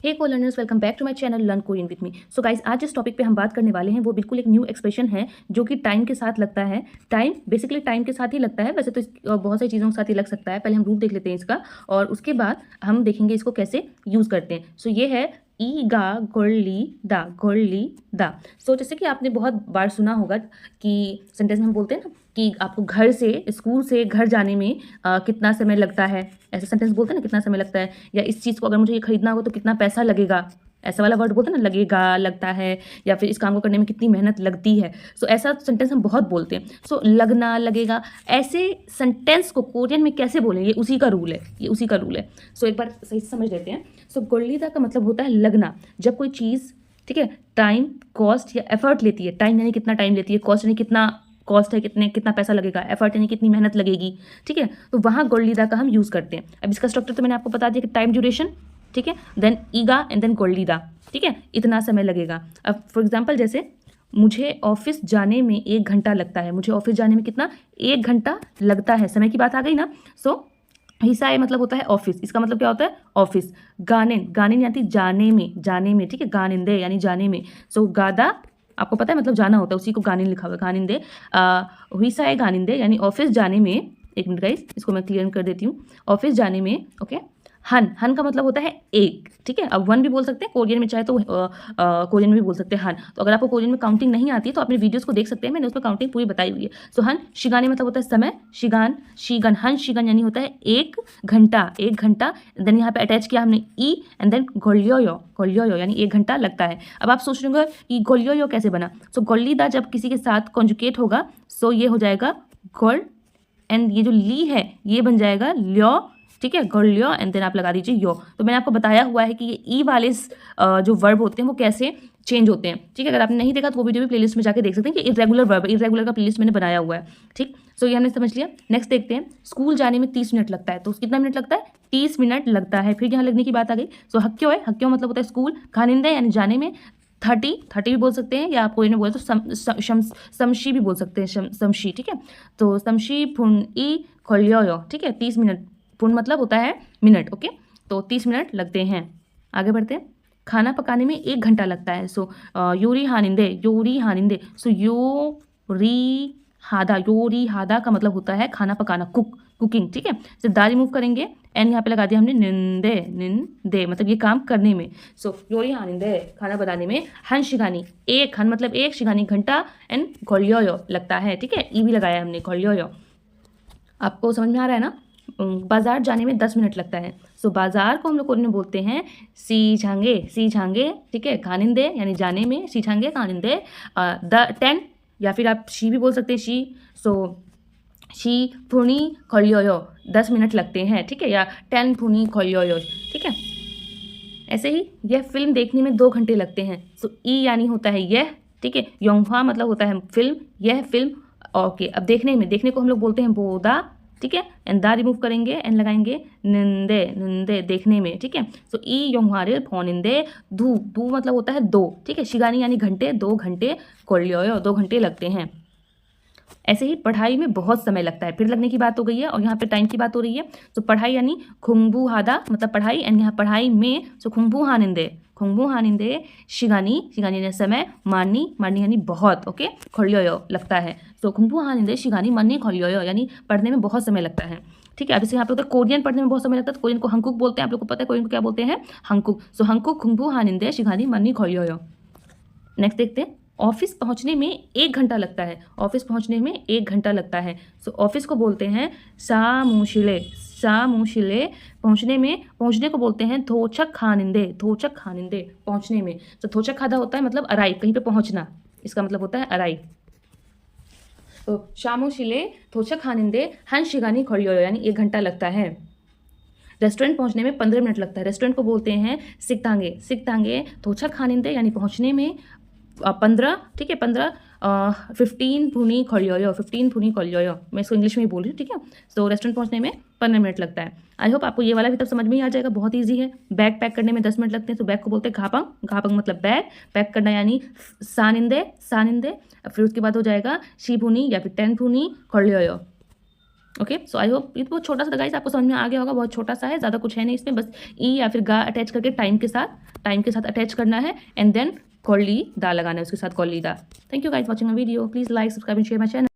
Hey co learners, welcome back to my channel learn Korean with me. So guys, आज जिस topic पे हम बात करने वाले हैं वो बिल्कुल एक न्यू एक्सप्रेशन है जो कि टाइम के साथ लगता है। टाइम बेसिकली टाइम के साथ ही लगता है, वैसे तो बहुत सारी चीज़ों के साथ ही लग सकता है। पहले हम रूट देख लेते हैं इसका और उसके बाद हम देखेंगे इसको कैसे यूज़ करते हैं। सो ये है ई गा गोली दा। सो जैसे कि आपने बहुत बार सुना होगा कि सेंटेंस में हम बोलते हैं ना कि आपको घर से स्कूल से घर जाने में कितना समय लगता है, ऐसा सेंटेंस बोलते हैं ना, कितना समय लगता है, या इस चीज़ को अगर मुझे ये खरीदना होगा तो कितना पैसा लगेगा, ऐसा वाला वर्ड बोलते हैं ना, लगेगा, लगता है, या फिर इस काम को करने में कितनी मेहनत लगती है। सो ऐसा सेंटेंस हम बहुत बोलते हैं। सो लगना, लगेगा, ऐसे सेंटेंस को कोरियन में कैसे बोलें, ये उसी का रूल है, ये उसी का रूल है। सो एक बार सही से समझ लेते हैं। सो गोल्लीदा का मतलब होता है लगना। जब कोई चीज़, ठीक है, टाइम, कॉस्ट या एफर्ट लेती है। टाइम यानी कितना टाइम लेती है, कॉस्ट यानी कितना कॉस्ट है, कितना पैसा लगेगा, एफर्ट यानी कितनी मेहनत लगेगी, ठीक है, तो वहाँ गोल्लीदा का हम यूज़ करते हैं। अब इसका स्ट्रक्चर तो मैंने आपको बता दिया कि टाइम ड्यूरेशन, ठीक है, देन ईगा एंड देन गोल्लीदा, ठीक है, इतना समय लगेगा। अब फॉर एग्जाम्पल जैसे मुझे ऑफिस जाने में 1 घंटा लगता है, मुझे ऑफिस जाने में कितना, 1 घंटा लगता है, समय की बात आ गई ना। सो हिसाए मतलब होता है ऑफिस, इसका मतलब क्या होता है ऑफिस। गानेन, गानेन यानी जाने में, ठीक है, गानिंदे यानी जाने में। सो गादा आपको पता है मतलब जाना होता है, उसी को गानिन लिखा हुआ है, गानिंदे। हुईसाए गानिंदे यानी ऑफिस जाने में, एक मिनट गाइस इसको मैं क्लियर कर देती हूँ, ऑफिस जाने में, ओके। हन का मतलब होता है एक, ठीक है। अब वन भी बोल सकते हैं कोरियन में, चाहे तो कोरियन में भी बोल सकते हैं हन। तो अगर आपको कोरियन में काउंटिंग नहीं आती है तो अपने वीडियोस को देख सकते हैं, मैंने उसमें काउंटिंग पूरी बताई हुई है। सो हन शिगाने मतलब होता है समय, शिगान शीगन, हन शिगन यानी होता है 1 घंटा, 1 घंटा। देन यहाँ पे अटैच किया हमने ई एंड देन गोल्योयो यानी 1 घंटा लगता है। अब आप सोच रहे होंगे कि गोल्योयो कैसे बना। सो गोल्लीदा जब किसी के साथ कॉन्जुकेट होगा सो ये हो जाएगा गोल, एंड ये जो ली है ये बन जाएगा ल्यो, ठीक है, गोल्यो, एंड देन आप लगा दीजिए यो। तो मैंने आपको बताया हुआ है कि ये ई वाले जो वर्ब होते हैं वो कैसे चेंज होते हैं, ठीक है। अगर आपने नहीं देखा तो वो वीडियो भी प्लेलिस्ट में जाके देख सकते हैं कि इरेगुलर वर्ब, इरेगुलर का प्लेलिस्ट मैंने बनाया हुआ है, ठीक। सो ये हमने समझ लिया। नेक्स्ट देखते हैं, स्कूल जाने में 30 मिनट लगता है, तो कितना मिनट लगता है, 30 मिनट लगता है। फिर यहाँ लगने की बात आ गई। सो हक्यो है, हक्यो मतलब होता है स्कूल, खानिंदे यानी जाने में, 30 भी बोल सकते हैं, या आप कोई ने बोले तो समशी भी बोल सकते हैं, समशी, ठीक है। तो समशी फुन ई खोलियो, ठीक है, 30 मिनट, फुन मतलब होता है मिनट, ओके। तो 30 मिनट लगते हैं। आगे बढ़ते हैं, खाना पकाने में 1 घंटा लगता है। सो योरी हानिंदे, सो योरी हादा का मतलब होता है खाना पकाना, कुकिंग, ठीक है। तो दा रिमूव करेंगे एंड यहाँ पे लगा दिया हमने निंदे मतलब ये काम करने में। सो योरी हानिंदे खाना बनाने में, हन शिगानी एक, हन मतलब एक, शिगानी घंटा, एंड गोल्योयो लगता है, ठीक है, ई भी लगाया हमने, गोल्योयो। आपको समझ में आ रहा है ना। बाजार जाने में 10 मिनट लगता है। सो बाजार को हम लोग कोरियन में बोलते हैं सी झांगे, ठीक है, खानिंदे यानी जाने में, सी झांगे खानिंदे, 10, या फिर आप शी भी बोल सकते हैं, शी। सो शी फुनी खोलियो 10 मिनट लगते हैं, ठीक है, या 10 फुनी खोलियो, ठीक है। ऐसे ही यह फिल्म देखने में 2 घंटे लगते हैं। सो ई यानी होता है यह, ठीक है, योंगफा मतलब होता है फिल्म, यह फिल्म, ओके। अब देखने को हम लोग बोलते हैं बोदा, ठीक है, एंड दा रिमूव करेंगे एंड लगाएंगे निंदे देखने में, ठीक है। सो ई योंगहारे फोनिंदे दू मतलब होता है 2, ठीक है, शिगानी यानी घंटे, 2 घंटे, कोलियो 2 घंटे लगते हैं। ऐसे ही पढ़ाई में बहुत समय लगता है, फिर लगने की बात हो गई है और यहाँ पे टाइम की बात हो रही है। तो पढ़ाई यानी खुंगबू हादा मतलब पढ़ाई, एंड यहाँ पढ़ाई में सो खुंगबू हानिंदे शिगानी यानी समय, मानी यानी बहुत, ओके, खोलियो लगता है। सो खुंगबू हानिंदे शिगानी मानी खोलियो यानी पढ़ने में बहुत समय लगता है, ठीक है। अब जैसे यहाँ पे होता है कोरियन पढ़ने में बहुत समय लगता है, तो कोरियन को हंकुक बोलते हैं, आप लोग को पता है कोरियन को क्या बोलते हैं, हंकुक। सो हंकुक खुंगबू हानिंदे शिगानी मानी खोलियो। नेक्स्ट देखते हैं, ऑफिस पहुंचने में 1 घंटा लगता है, ऑफिस पहुंचने में 1 घंटा लगता है। सो ऑफिस को बोलते हैं सामुशिले, पहुंचने को बोलते हैं थोचक खानिंदे पहुंचने में। तो थोचक खादा होता है मतलब अराइव, कहीं पे पहुंचना, इसका मतलब होता है अराइव। तो शामुशिले थोचक खानिंदे हन शिगानी खोलियो यानी 1 घंटा लगता है। रेस्टोरेंट पहुंचने में 15 मिनट लगता है, रेस्टोरेंट को बोलते हैं सिकतांगे थोचक खानिंदे यानी पहुंचने में 15, ठीक है, 15 फुनी खोलियो, मैं इसको इंग्लिश में ही बोल रही हूँ, ठीक है। तो रेस्टोरेंट पहुंचने में 15 मिनट लगता है। आई होप आपको ये वाला भी तब समझ में ही आ जाएगा, बहुत ईजी है। बैग पैक करने में 10 मिनट लगते हैं, तो बैग को बोलते हैं घापंग मतलब बैग, पैक करना यानी सानिंदे। फिर उसके बाद हो जाएगा शी फुनी या फिर 10 फुनी खोलियो। ओके, सो आई होप ये बहुत छोटा सा था गाइस, आपको समझ में आ गया होगा, बहुत छोटा सा है, ज़्यादा कुछ है नहीं इसमें, बस ई या फिर गा अटैच करके टाइम के साथ अटैच करना है एंड देन कोली दा लगाना है उसके साथ, कोली दा। Thank you guys watching my video, please like subscribe and share my channel.